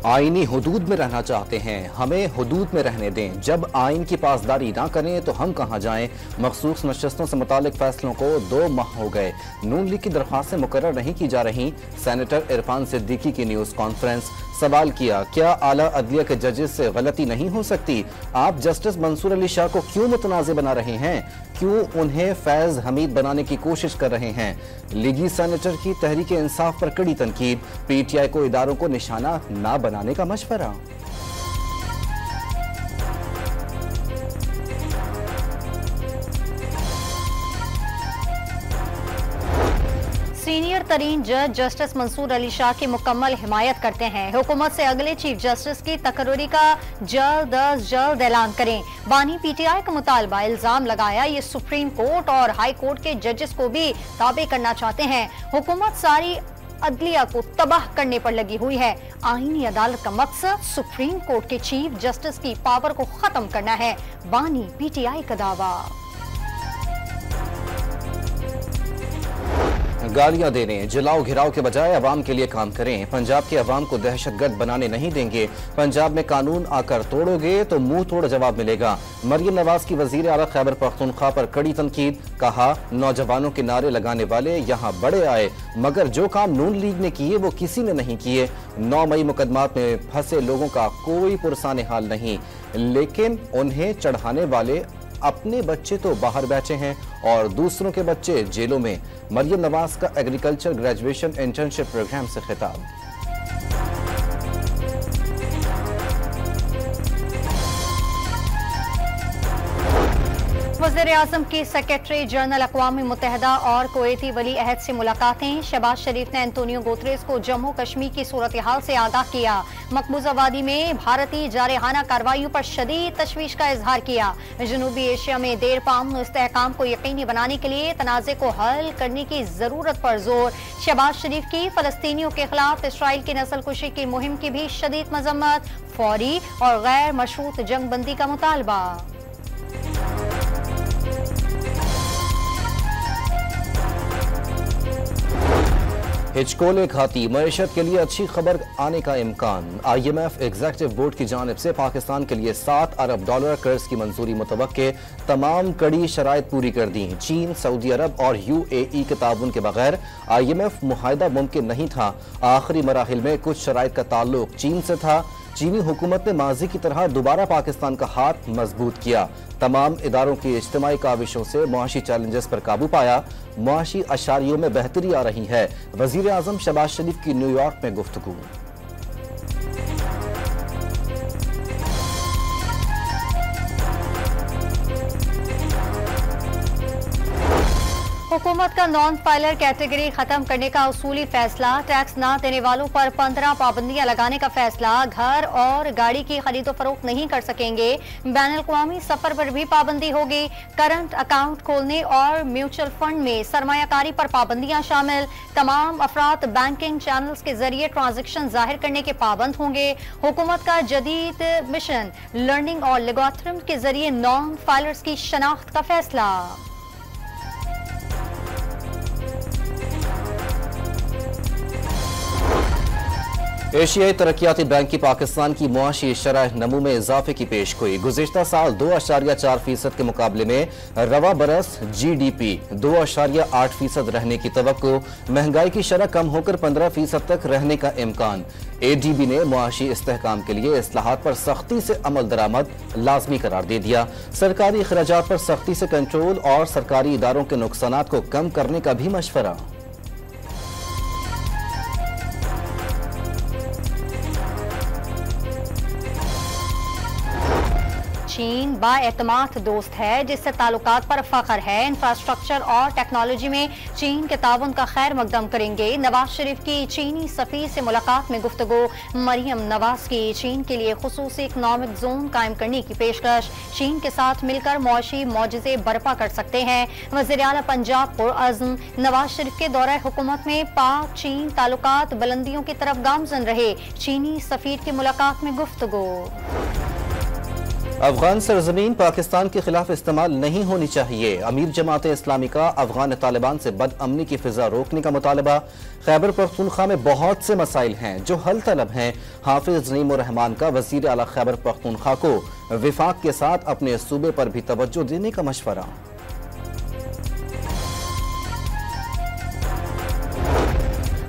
आईनी हुदूद में रहना चाहते हैं, हमें हुदूद में रहने दें। जब आइन की पासदारी ना करें तो हम कहाँ जाएं। मखसूस नशस्तों से मुतालिक फैसलों को 2 माह हो गए, नून लीग की दरख्वास्तें मुकर्रर नहीं की जा रही। सेनेटर इरफान सिद्दीकी की न्यूज़ कॉन्फ्रेंस। सवाल किया, क्या आला अदलिया के जजेस से गलती नहीं हो सकती? आप जस्टिस मंसूर अली शाह को क्यों मुतनाज़ बना रहे हैं? क्यों उन्हें फैज़ हमीद बनाने की कोशिश कर रहे हैं? लीगी सेनेटर की तहरीक इंसाफ पर कड़ी तनकीद। पीटीआई को इदारों को निशाना ना बनाने का मशवरा। सीनियर तरीन जज जस्टिस मंसूर अली शाह की मुकम्मल हिमायत करते हैं। हुकूमत से अगले चीफ जस्टिस की तकर्री का जल्द अज जल्द ऐलान करें। बानी पीटीआई का मुतालबा। इल्जाम लगाया ये सुप्रीम कोर्ट और हाई कोर्ट के जजेस को भी ताबे करना चाहते हैं। हुकूमत सारी अदलिया को तबाह करने पर लगी हुई है। आईनी अदालत का मकसद सुप्रीम कोर्ट के चीफ जस्टिस की पावर को खत्म करना है। बानी पीटीआई का दावा। गालियां देने, जलाओ घिराव के बजाय अवाम के लिए काम करें। पंजाब के अवाम को दहशतगर्द बनाने नहीं देंगे। पंजाब में कानून आकर तोड़ोगे तो मुंह तोड़ जवाब मिलेगा। मरियम नवाज की वजीर आला खैबर पख्तूनख्वा पर कड़ी तनकीद। कहा, नौजवानों के नारे लगाने वाले यहाँ बड़े आए, मगर जो काम नून लीग ने किए वो किसी ने नहीं किए। 9 मई मुकदमात में फंसे लोगों का कोई पुरसाने हाल नहीं, लेकिन उन्हें चढ़ाने वाले अपने बच्चे तो बाहर बैठे हैं और दूसरों के बच्चे जेलों में। मरियम नवाज का एग्रीकल्चर ग्रेजुएशन इंटर्नशिप प्रोग्राम से खिताब। वज़ीर आज़म की सेक्रेटरी जनरल अक़वाम मुत्तहिदा और कुवैती वली अहद से मुलाकातें। शहबाज शरीफ ने एंटोनियो गुतरेस को जम्मू कश्मीर की सूरत हाल से आगाह किया। मकबूजा वादी में भारतीय जारहाना कार्रवाइयों पर शदीद तशवीश का इजहार किया। जनूबी एशिया में देर पाम इस्तेहकाम को यकीनी बनाने के लिए तनाज़े को हल करने की जरूरत पर जोर। शहबाज शरीफ की फलस्तीनियों के खिलाफ इसराइल की नस्लकुशी की मुहिम की भी शदीद मजम्मत। फौरी और गैर मशरूत जंग बंदी का मुतालबा। हिचकोले खाती, मईशत के लिए अच्छी खबर आने का इम्कान। IMF एग्जीक्यूटिव बोर्ड की जानिब से पाकिस्तान के लिए $7 अरब कर्ज की मंजूरी मुतवक्के। तमाम कड़ी शराइत पूरी कर दी। चीन, सऊदी अरब और UAE के ताउन के बगैर IMF मुआहिदा मुमकिन नहीं था। आखिरी मराहिल में कुछ शराइत का ताल्लुक चीन से था। चीनी हुकूमत ने माजी की तरह दोबारा पाकिस्तान का हाथ मजबूत किया। तमाम इदारों की इज्तिमाई काविशों से मुआशी चैलेंजेस पर काबू पाया। मुआशी अशारियों में बेहतरी आ रही है। वजीर आजम शहबाज शरीफ की न्यूयॉर्क में गुफ्तगू। हुकूमत का नॉन फाइलर कैटेगरी खत्म करने का उसूली फैसला। टैक्स ना देने वालों पर 15 पाबंदियां लगाने का फैसला। घर और गाड़ी की खरीदो फरोख्त नहीं कर सकेंगे। बैनुल-अक़वामी सफर पर भी पाबंदी होगी। करंट अकाउंट खोलने और म्यूचुअल फंड में सरमायाकारी पर पाबंदियां शामिल। तमाम अफराद बैंकिंग चैनल्स के जरिए ट्रांजेक्शन जाहिर करने के पाबंद होंगे। हुकूमत का जदीद मिशन लर्निंग और लेगोरिथम के जरिए नॉन फाइलर्स की शनाख्त का फैसला। एशियाई तरक्याती बैंक की पाकिस्तान की मुआशी शरह नमू में इजाफे की पेशगोई। गुज़िश्ता साल 2.4% के मुकाबले में रवा बरस GDP 2.8% रहने की तवक्को। महंगाई की शरह कम होकर 15% तक रहने का इम्कान। ADB ने मुआशी इस्तेहकाम के लिए इस्लाहात पर सख्ती से अमल दरामद लाजमी करार दे दिया। सरकारी अखराजात पर सख्ती से कंट्रोल और सरकारी इदारों के नुकसानात को कम करने का भी मशवरा। चीन बाएतमाद दोस्त है जिससे ताल्लुकात पर फख्र है। इंफ्रास्ट्रक्चर और टेक्नोलॉजी में चीन के ताउन का खैर मकदम करेंगे। नवाज शरीफ की चीनी सफीर से मुलाकात में गुफ्तगू। मरियम नवाज की चीन के लिए खुसूसी इकनॉमिक जोन कायम करने की पेशकश। चीन के साथ मिलकर मुआशी मौजज़े बर्पा कर सकते हैं। वज़ीर आला पंजाब पुरअज़्म। नवाज शरीफ के दौरे हुकूमत में पाक चीन ताल्लुकात बुलंदियों की तरफ गामजन रहे। चीनी सफीर की मुलाकात में गुफ्तगू। अफगान सरजमीन पाकिस्तान के खिलाफ इस्तेमाल नहीं होनी चाहिए। अमीर जमात इस्लामी का अफगान तालिबान से बदअमनी की फिजा रोकने का मुतालबा। खैबर पख्तूनख्वा में बहुत से मसाइल हैं जो हल तलब हैं। हाफिज नईम उर रहमान का वजीर आला खैबर पख्तूनख्वा को विफाक के साथ अपने सूबे पर भी तवज्जो देने का मशवरा।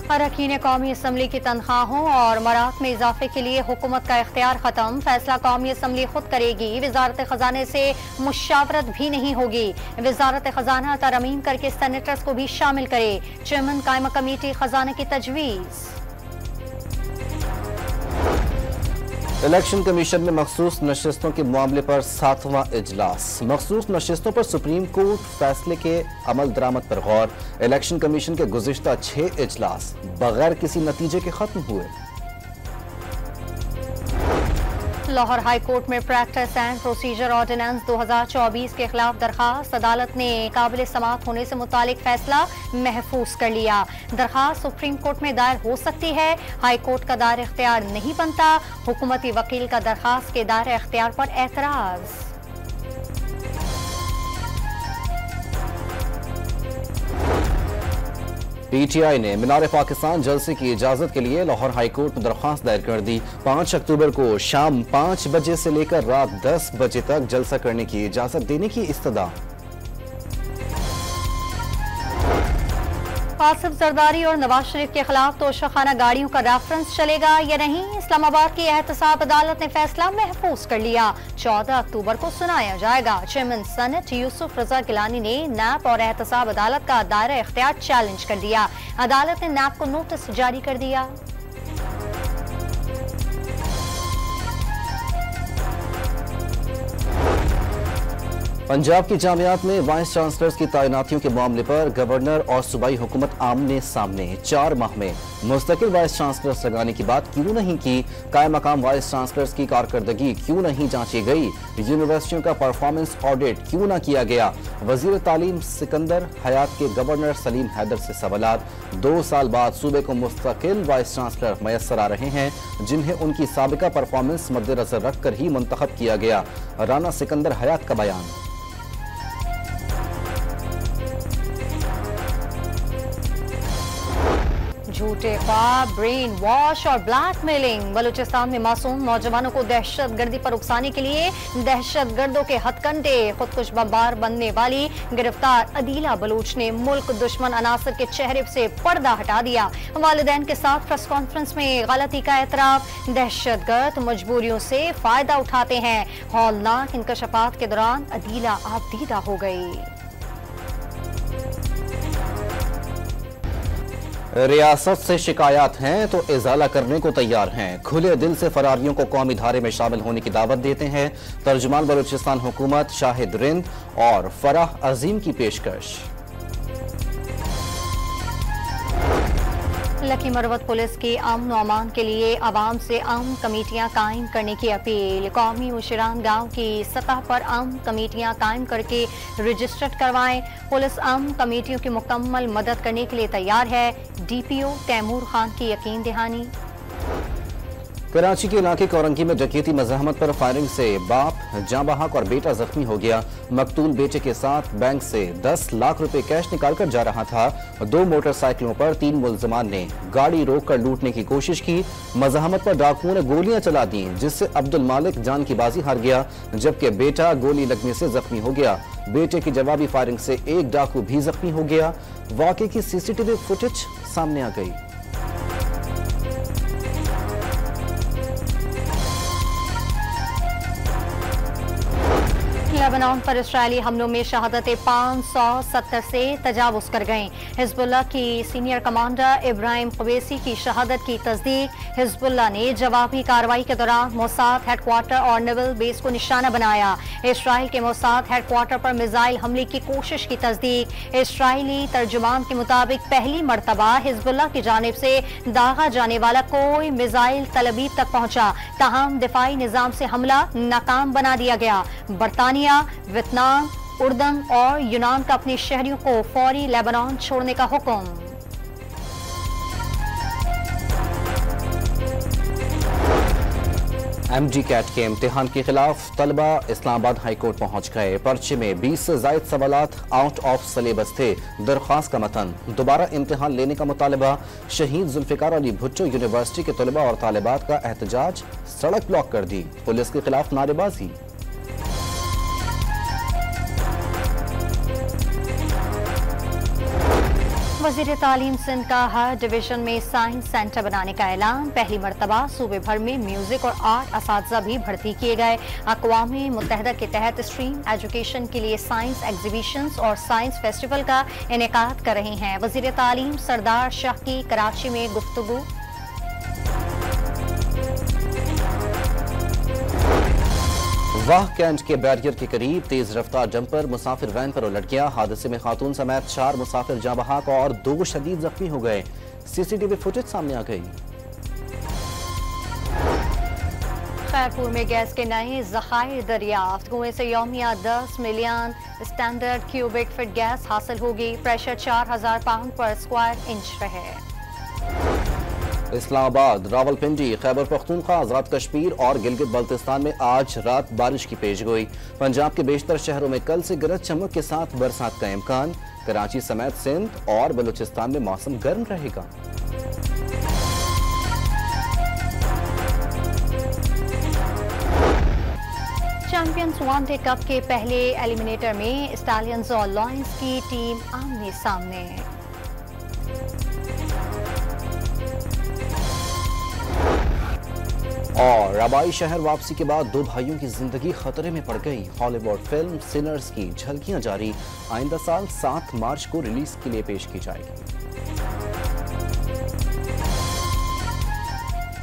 अरकान कौमी असम्बली की तनख्वाहों और मरात में इजाफे के लिए हुकूमत का इख्तियार खत्म। फैसला कौमी असम्बली खुद करेगी। वजारत खजाने से मुशावरत भी नहीं होगी। वजारत खजाना तरमीम करके सेनेटर्स को भी शामिल करे। चेयरमैन कायमा कमेटी खजाना की तजवीज़। इलेक्शन कमीशन में मखसूस नशिस्तों के मामले पर 7वां इजलास। मखसूस नशिस्तों पर सुप्रीम कोर्ट फैसले के अमल दरामद पर गौर। इलेक्शन कमीशन के गुज़िश्ता 6 इजलास बगैर किसी नतीजे के खत्म हुए। लाहौर हाई कोर्ट में प्रैक्टिस एंड प्रोसीजर ऑर्डिनेंस 2024 के खिलाफ दरखास्त। अदालत ने काबिल समाअत होने से मुतालिक फैसला महफूज कर लिया। दरखास्त सुप्रीम कोर्ट में दायर हो सकती है। हाई कोर्ट का दायरा इख्तियार नहीं बनता। हुकूमती वकील का दरखास्त के दायरा इख्तियार पर एतराज। PTI ने मीनार पाकिस्तान जलसे की इजाजत के लिए लाहौर हाई कोर्ट में दरख्वास्त दायर कर दी। 5 अक्टूबर को शाम 5 बजे से लेकर रात 10 बजे तक जलसा करने की इजाजत देने की इस्तदा। आसिफ जरदारी और नवाज शरीफ के खिलाफ तोशाखाना गाड़ियों का रेफरेंस चलेगा या नहीं, इस्लामाबाद की एहतसाब अदालत ने फैसला महफूज कर लिया। 14 अक्टूबर को सुनाया जाएगा। चेयरमैन सनत यूसुफ रजा गिलानी ने नैब और एहतसाब अदालत का दायरा इख्तियार चैलेंज कर दिया। अदालत ने नैब को नोटिस जारी कर दिया। पंजाब की जामियात में वाइस चांसलर्स की तैनातियों के मामले पर गवर्नर और सूबाई हुकूमत आमने सामने। 4 माह में मुस्तकिल वाइस चांसलर्स लगाने की बात क्यों नहीं की? कायम मकाम वाइस चांसलर्स की कारकर्दगी क्यों नहीं जांची गई? यूनिवर्सिटियों का परफॉर्मेंस ऑडिट क्यों न किया गया? वजीर तालीम सिकंदर हयात के गवर्नर सलीम हैदर से सवालात। 2 साल बाद सूबे को मुस्तकिल वाइस चांसलर मैसर आ रहे हैं जिन्हें उनकी साबिका परफॉर्मेंस मद्देनजर रखकर ही मुंतखब किया गया। राना सिकंदर हयात का बयान। झूठे ख्वाब, ब्रेन वॉश और ब्लैकमेलिंग। बलूचिस्तान में मासूम नौजवानों को दहशत गर्दी पर उकसाने के लिए दहशत गर्दों के हथकंडे। खुदकुश बमबार बनने वाली गिरफ्तार अदीला बलूच ने मुल्क दुश्मन अनासर के चेहरे से पर्दा हटा दिया। वालिदैन के साथ प्रेस कॉन्फ्रेंस में गलती का एतराफ। दहशतगर्द मजबूरियों से फायदा उठाते हैं। हौलनाक इंकशाफात के दौरान अदीला आबदीदा हो गई। रियासत से शिकायत हैं तो इजाला करने को तैयार हैं। खुले दिल से फरारियों को कौमी धारे में शामिल होने की दावत देते हैं। तर्जुमान बलूचिस्तान हुकूमत शाहिद रिंद और फराह अजीम की पेशकश। लकी मरवत पुलिस की अमन और अमान के लिए आवाम से अमन कमेटियां कायम करने की अपील। कौमी मुशीरान गांव की सतह पर अमन कमेटियां कायम करके रजिस्टर्ड करवाएं। पुलिस अमन कमेटियों की मुकम्मल मदद करने के लिए तैयार है। DPO तैमूर खान की यकीन दहानी। कराची के इलाके कोरंगी में डकैती मज़ाहमत पर फायरिंग से बाप, जाँ बहक और बेटा जख्मी हो गया। मकतूल बेटे के साथ बैंक से 10 लाख रुपए कैश निकालकर जा रहा था। 2 मोटरसाइकिलों पर 3 मुल्जिमान ने गाड़ी रोककर लूटने की कोशिश की। मज़ाहमत पर डाकुओं ने गोलियां चला दी जिससे अब्दुल मालिक जान की बाजी हार गया जबकि बेटा गोली लगने से जख्मी हो गया। बेटे की जवाबी फायरिंग से एक डाकू भी जख्मी हो गया। वाकये की CCTV फुटेज सामने आ गई। लेबनान पर इस्राएली हमलों में शहादतें 570 से तजावुज कर गईं। हिजबुल्लाह की सीनियर कमांडर इब्राहिम क़ुवैसी की शहादत की तस्दीक। हिजबुल्लाह ने जवाबी कार्रवाई के दौरान मोसाद हेडक्वार्टर और नेवल बेस को निशाना बनाया। इसराइल के मोसाद हेडक्वार्टर पर मिसाइल हमले की कोशिश की तस्दीक। इसराइली तर्जुमान के मुताबिक पहली मरतबा हिजबुल्लाह की जानिब से दागा जाने वाला कोई मिसाइल तलबीब तक पहुंचा। ताहम दिफाई निजाम से हमला नाकाम बना दिया गया। बरतानिया, वियतनाम, उर्दन और यूनान का अपने शहरियों को फौरी लेबनान छोड़ने का हुक्म। MG कैट के इम्तिहान के खिलाफ तलबा इस्लामाबाद हाई कोर्ट पहुंच गए। पर्चे में 20 से जायद सवालात आउट ऑफ सिलेबस थे। दरख्वास्त का मतन दोबारा इम्तिहान लेने का मुतालबा। शहीद जुल्फिकार अली भुट्टो यूनिवर्सिटी के तलबा और तालिबात का एहतजाज, सड़क ब्लॉक कर दी। पुलिस के खिलाफ नारेबाजी। वज़ीर तालीम सिंध का हर डिवीजन में साइंस सेंटर बनाने का ऐलान। पहली मरतबा सूबे भर में म्यूजिक और आर्ट असातिज़ा भी भर्ती किए गए। अक़वाम मुत्तहिदा के तहत स्ट्रीम एजुकेशन के लिए साइंस एग्जीबिशंस और साइंस फेस्टिवल का इनेकाद कर रहे हैं। वज़ीर तालीम सरदार शाह की कराची में गुफ्तगू। वाह कैंट के बैरियर के करीब तेज रफ्तार डंपर मुसाफिर वैन पर उलट गया। हादसे में खातून समेत 4 मुसाफिर जाँ बहक और 2 शदीद जख्मी हो गए। CCTV फुटेज सामने आ गई। खैरपुर में गैस के नए ज़खायर दरियाफ्त। कुएं से यौमिया 10 million standard cubic feet gas हासिल होगी। प्रेशर 4000 पाउंड पर स्क्वायर इंच रहे। इस्लामाबाद, रावलपिंडी, खैबर पख्तूनख्वा, आज़ाद कश्मीर और गिलगित बल्तिस्तान में आज रात बारिश की पेशगोई। पंजाब के बेशतर शहरों में कल से गरज चमक के साथ बरसात का इम्कान। कराची समेत सिंध और बलूचिस्तान में मौसम गर्म रहेगा। चैंपियंस वनडे कप के पहले एलिमिनेटर में स्टालियंस और लॉयंस की टीम आमने सामने। और रबाई शहर वापसी के बाद 2 भाइयों की जिंदगी खतरे में पड़ गई। हॉलीवुड फिल्म सिनर्स की झलकियां जारी। आइंदा साल 7 मार्च को रिलीज के लिए पेश की जाएगी।